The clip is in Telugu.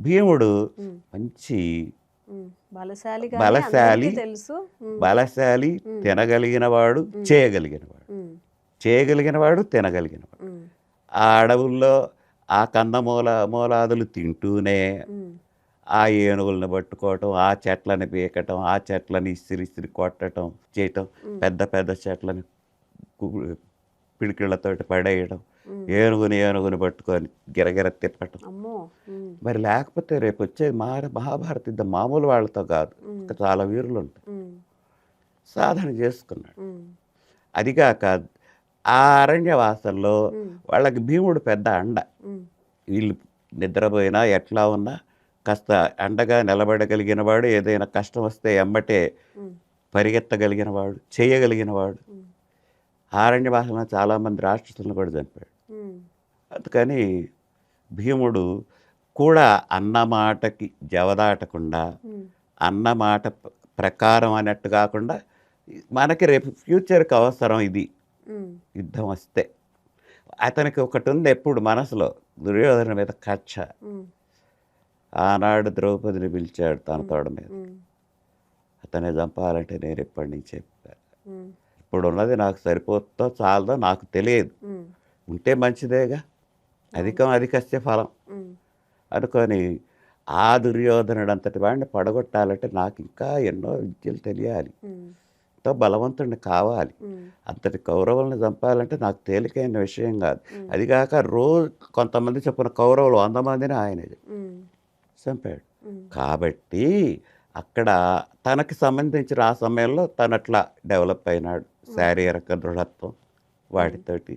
భీముడు ఉమ్, మంచి ఉమ్. బలశాలిగానే బలశాలి అందరికీ తెలుసు. బలశాలి తినగలిగినవాడు చేయగలిగినవాడు చేయగలిగినవాడు తినగలిగినవాడు ఉమ్, ఆ అడవుల్లో ఆ మూలాదులు తింటూనే ఉమ్, ఆ ఏనుగులను పట్టుకోవటం ఆ చెట్లని పీకటం ఆ చెట్లని ఇసిరి కొట్టడం చేయటం పెద్ద పెద్ద చెట్లని పిడికిళ్ళతోటి పడేయడం ఏనుగుని పట్టుకొని గిరగిర తిప్పటం. అమ్మో. ఉమ్, మరి లేకపోతే రేపు వచ్చే మహాభారత యుద్ధం మామూలు వాళ్ళతో కాదు, ఇంకా చాలా వీరులు ఉంటారు. ఉమ్, సాధన చేసుకున్నాడు. ఉమ్, అదిగాక ఆ అరణ్యవాసంలో వాళ్ళకి భీముడు పెద్ద అండ. ఉమ్, వీళ్ళు నిద్రపోయినా ఎట్లా ఉన్నా కాస్త అండగా నిలబడగలిగినవాడు, ఏదైనా కష్టం వస్తే ఎమ్మటే ఉమ్, పరిగెత్తగలిగినవాడు, చేయగలిగినవాడు. అరణ్యవాసంలో చాలామంది రాక్షసులను కూడా చంపాడు. ఉమ్, అందుకని భీముడు కూడా అన్నమాటకి జవదాటకుండా అన్నమాట ప్రకారం అన్నట్టు కాకుండా మనకి రేపు ఫ్యూచర్కి అవసరం ఇది ఉమ్, యుద్ధం వస్తే. అతనికి ఒకటి ఉంది ఎప్పుడు మనసులో, దుర్యోధన మీద కక్ష. ఉమ్, ఆనాడు ద్రౌపదిని పిలిచాడు తన తోడ మీద, ఉమ్, అతనే చంపాలంటే నేను ఎప్పటి నుంచి చెప్పాను. ఉమ్, ఇప్పుడు ఉన్నది నాకు సరిపోతుందో చాలదో నాకు తెలియదు, ఉమ్, ఉంటే మంచిదేగా, అధికస్య ఫలం ఉమ్, అనుకొని ఆ దుర్యోధనుడు అంతటి వాడిని పడగొట్టాలంటే నాకు ఇంకా ఎన్నో విద్యలు తెలియాలి, ఉమ్, ఎంతో బలవంతుడిని కావాలి, ఉమ్, అంతటి కౌరవులను చంపాలంటే నాకు తేలికైన విషయం కాదు. అదిగాక రోజు కొంతమంది చెప్పిన కౌరవులు 100 మందిని ఆయనే ఉమ్, చంపాడు. ఉమ్. కాబట్టి అక్కడ తనకి సంబంధించిన ఆ సమయంలో తను అట్లా డెవలప్ అయినాడు, శారీరక దృఢత్వం వాటితోటి.